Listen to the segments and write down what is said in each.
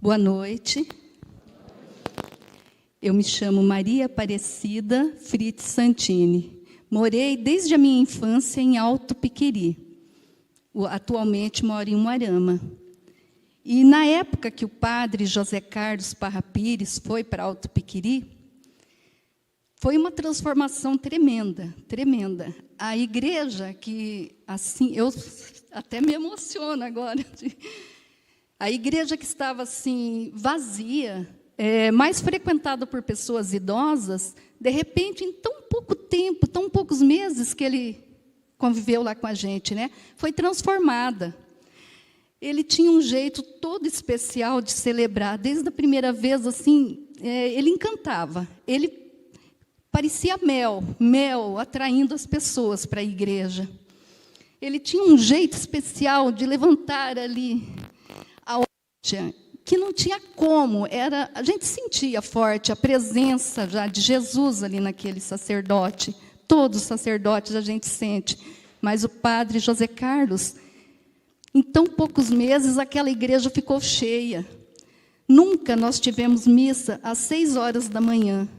Boa noite. Eu me chamo Maria Aparecida Fritz Santini. Morei desde a minha infância em Alto Piqueri. Atualmente moro em Umuarama. E na época que o padre José Carlos Parra Pires foi para Alto Piqueri, foi uma transformação tremenda, tremenda. A igreja que, assim, eu até me emociono agora. A igreja que estava assim vazia, mais frequentada por pessoas idosas, de repente, em tão pouco tempo, tão poucos meses que ele conviveu lá com a gente, né, foi transformada. Ele tinha um jeito todo especial de celebrar. Desde a primeira vez, assim, ele encantava. Ele parecia mel, atraindo as pessoas para a igreja. Ele tinha um jeito especial de levantar ali a hóstia, que não tinha como. A gente sentia forte a presença já de Jesus ali naquele sacerdote. Todos os sacerdotes a gente sente. Mas o padre José Carlos, em tão poucos meses, aquela igreja ficou cheia. Nunca nós tivemos missa às 6 horas da manhã.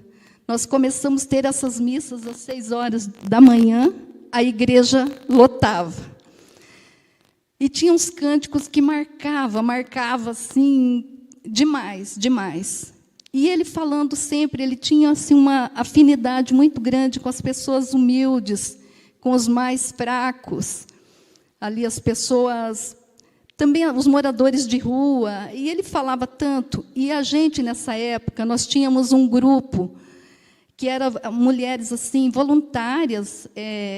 Nós começamos a ter essas missas às 6 horas da manhã, a igreja lotava. E tinha uns cânticos que marcava assim, demais, demais. E ele falando sempre, ele tinha assim, uma afinidade muito grande com as pessoas humildes, com os mais fracos, ali as pessoas, também os moradores de rua, e ele falava tanto. E a gente, nessa época, nós tínhamos um grupo que era mulheres assim voluntárias,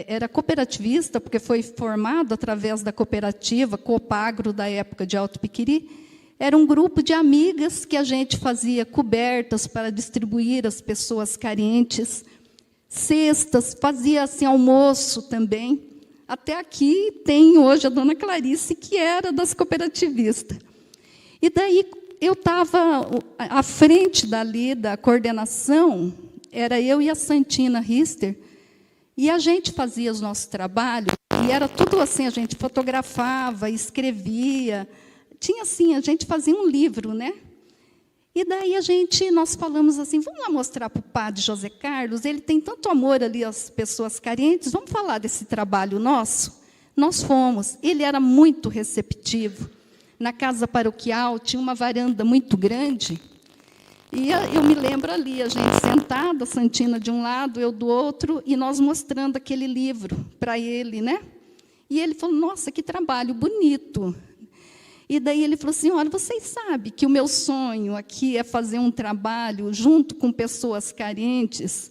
era cooperativista, porque foi formado através da cooperativa Copagro, da época de Alto Piqueri. Era um grupo de amigas que a gente fazia cobertas para distribuir às pessoas carentes, cestas, fazia assim, almoço também. Até aqui tem hoje a dona Clarice, que era das cooperativistas. E daí eu estava à frente dali da coordenação, era eu e a Santina Rister, e a gente fazia os nossos trabalhos, e era tudo assim, a gente fotografava, escrevia, tinha assim, a gente fazia um livro, né? E daí nós falamos assim, vamos lá mostrar para o padre José Carlos, ele tem tanto amor ali às pessoas carentes, vamos falar desse trabalho nosso? Nós fomos, ele era muito receptivo. Na casa paroquial tinha uma varanda muito grande, e eu me lembro ali, a gente sentada, a Santina de um lado, eu do outro, e nós mostrando aquele livro para ele, né? E ele falou, nossa, que trabalho bonito. E daí ele falou assim, olha, vocês sabem que o meu sonho aqui é fazer um trabalho junto com pessoas carentes,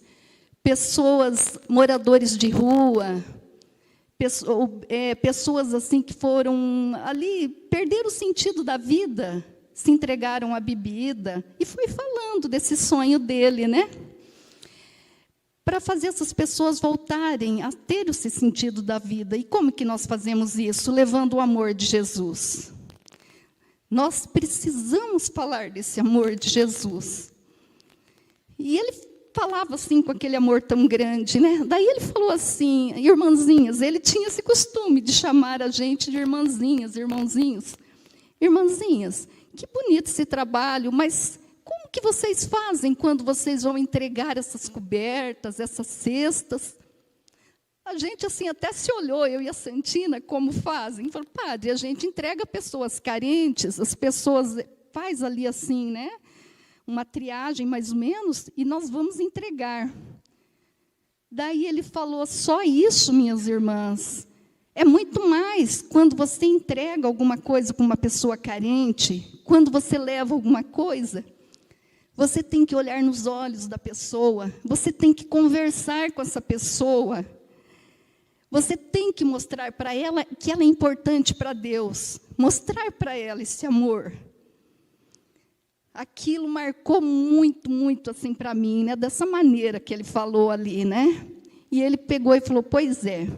pessoas, moradores de rua, pessoas assim que foram ali, perderam o sentido da vida, se entregaram à bebida, e foi falando desse sonho dele, né? Para fazer essas pessoas voltarem a ter esse sentido da vida. E como que nós fazemos isso? Levando o amor de Jesus. Nós precisamos falar desse amor de Jesus. E ele falava assim, com aquele amor tão grande, né? Daí ele falou assim, irmãzinhas, ele tinha esse costume de chamar a gente de irmãzinhas, irmãozinhos. Irmãzinhas, que bonito esse trabalho, mas como que vocês fazem quando vocês vão entregar essas cobertas, essas cestas? A gente assim até se olhou, eu e a Santina, como fazem. Falou, padre, a gente entrega pessoas carentes, as pessoas faz ali assim, né? Uma triagem mais ou menos, e nós vamos entregar. Daí ele falou, só isso, minhas irmãs. É muito mais quando você entrega alguma coisa para uma pessoa carente, quando você leva alguma coisa, você tem que olhar nos olhos da pessoa, você tem que conversar com essa pessoa, você tem que mostrar para ela que ela é importante para Deus, mostrar para ela esse amor. Aquilo marcou muito, muito assim para mim, né? Dessa maneira que ele falou ali, né? E ele pegou e falou, pois é,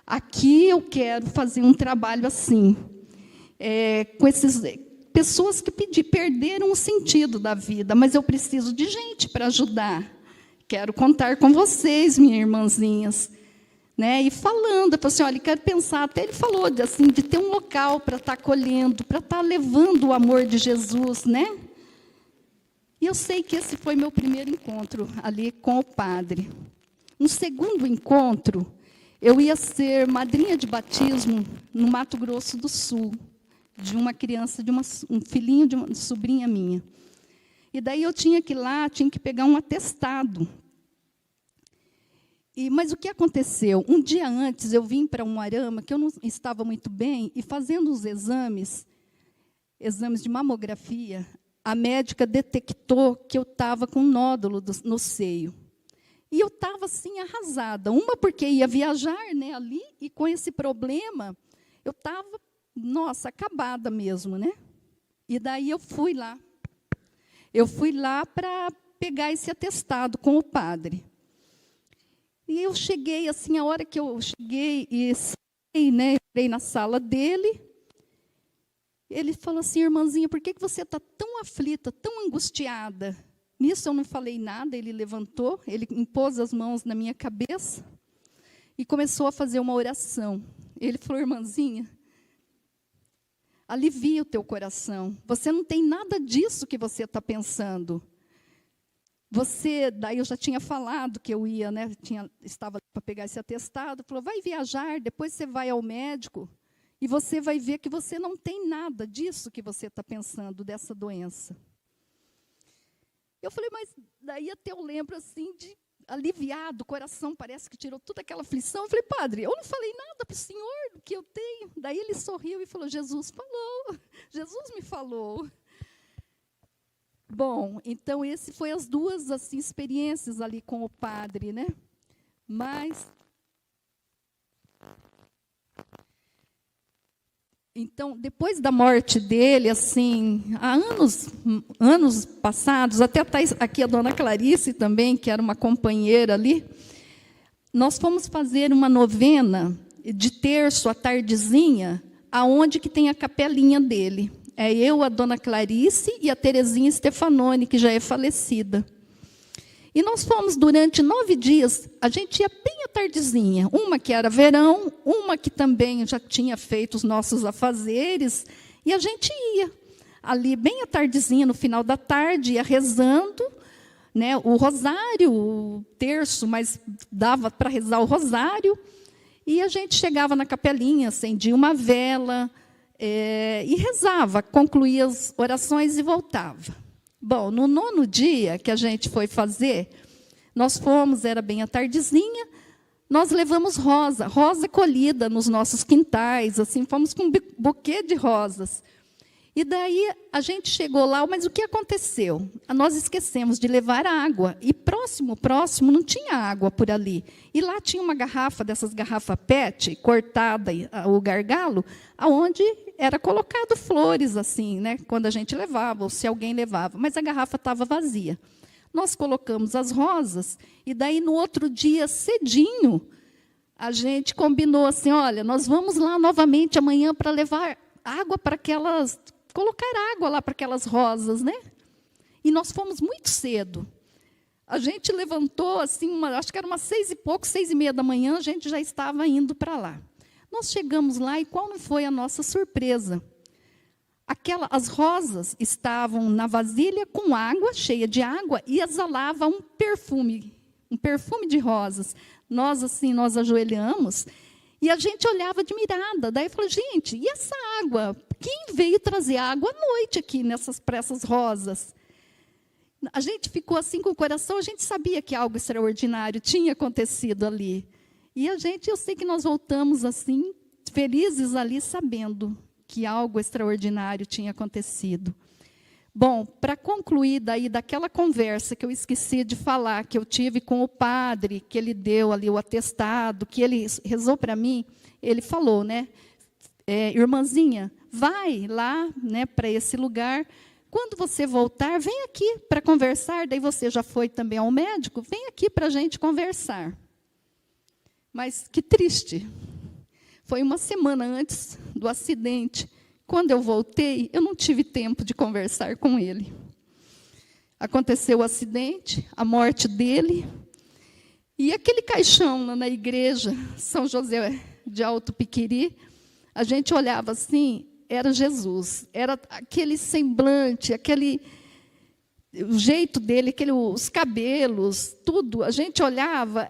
aqui eu quero fazer um trabalho assim, com essas pessoas que perderam o sentido da vida, mas eu preciso de gente para ajudar. Quero contar com vocês, minhas irmãzinhas. né? E falando, eu falei assim, olha, quero pensar, até ele falou assim, de ter um local para estar acolhendo, para estar levando o amor de Jesus, né? E eu sei que esse foi meu primeiro encontro ali com o padre. Um segundo encontro, eu ia ser madrinha de batismo no Mato Grosso do Sul, de uma criança, um filhinho de uma sobrinha minha. E daí eu tinha que ir lá, tinha que pegar um atestado. Mas o que aconteceu? Um dia antes, eu vim para Umuarama, que eu não estava muito bem, e fazendo os exames de mamografia, a médica detectou que eu estava com um nódulo no seio. E eu estava, assim, arrasada. Uma, porque ia viajar, né, ali, e com esse problema, eu estava, nossa, acabada mesmo, né? E daí eu fui lá. Eu fui lá para pegar esse atestado com o padre. E eu cheguei, assim, a hora que eu cheguei e saí, né, entrei na sala dele, ele falou assim, irmãzinha, por que você está tão aflita, tão angustiada? Nisso eu não falei nada, ele levantou, ele impôs as mãos na minha cabeça e começou a fazer uma oração. Ele falou, irmãzinha, alivia o teu coração, você não tem nada disso que você está pensando. Daí eu já tinha falado que eu ia, né, estava para pegar esse atestado, falou, vai viajar, depois você vai ao médico, e você vai ver que você não tem nada disso que você está pensando, dessa doença. Eu falei, mas daí até eu lembro assim de aliviado, o coração parece que tirou toda aquela aflição. Eu falei, padre, eu não falei nada para o senhor do que eu tenho. Daí ele sorriu e falou, Jesus falou, Jesus me falou. Bom, então, esse foi as duas assim, experiências ali com o padre, né? Mas... Então, depois da morte dele, assim, há anos passados, até está aqui a dona Clarice também, que era uma companheira ali, nós fomos fazer uma novena de terço à tardezinha, aonde que tem a capelinha dele. É eu, a dona Clarice e a Terezinha Stefanoni, que já é falecida. E nós fomos durante 9 dias, a gente ia bem à tardezinha, uma que era verão, uma que também já tinha feito os nossos afazeres, e a gente ia ali bem à tardezinha, no final da tarde, ia rezando, né, o rosário, o terço, mas dava para rezar o rosário, e a gente chegava na capelinha, acendia uma vela, e rezava, concluía as orações e voltava. Bom, no 9º dia que a gente foi fazer, nós fomos, era bem à tardezinha, nós levamos rosa colhida nos nossos quintais, assim, fomos com um buquê de rosas. E daí a gente chegou lá, mas o que aconteceu? Nós esquecemos de levar água, e próximo não tinha água por ali. E lá tinha uma garrafa, dessas garrafas PET, cortada o gargalo, onde era colocado flores, assim, né, quando a gente levava, ou se alguém levava, mas a garrafa estava vazia. Nós colocamos as rosas, e daí, no outro dia, cedinho, a gente combinou assim, olha, nós vamos lá novamente amanhã para levar água para aquelas... colocar água lá para aquelas rosas, né? E nós fomos muito cedo. A gente levantou, assim, acho que era umas 6 e pouco, 6 e meia da manhã, a gente já estava indo para lá. Nós chegamos lá, e qual não foi a nossa surpresa? As rosas estavam na vasilha com água, cheia de água, e exalava um perfume de rosas. Nós, assim, nós ajoelhamos, e a gente olhava admirada. Daí eu falei, gente, e essa água? Quem veio trazer água à noite aqui para essas rosas? A gente ficou assim com o coração, a gente sabia que algo extraordinário tinha acontecido ali. E eu sei que nós voltamos assim, felizes ali, sabendo que algo extraordinário tinha acontecido. Bom, para concluir daquela conversa que eu esqueci de falar, que eu tive com o padre, que ele deu ali o atestado, que ele rezou para mim, ele falou, né, irmãzinha, vai lá, né, para esse lugar, quando você voltar, vem aqui para conversar, daí você já foi também ao médico, vem aqui para a gente conversar. Mas que triste, foi uma semana antes do acidente. Quando eu voltei, eu não tive tempo de conversar com ele. Aconteceu o acidente, a morte dele, E aquele caixão lá na igreja, São José de Alto Piqueri, a gente olhava assim, era Jesus, era aquele semblante, o jeito dele, os cabelos, tudo, a gente olhava,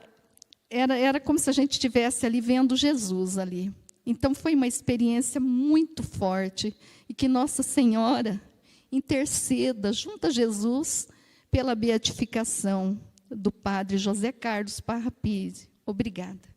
era como se a gente estivesse ali vendo Jesus ali. Então, foi uma experiência muito forte, e que Nossa Senhora interceda junto a Jesus pela beatificação do padre José Carlos Parra Pise. Obrigada.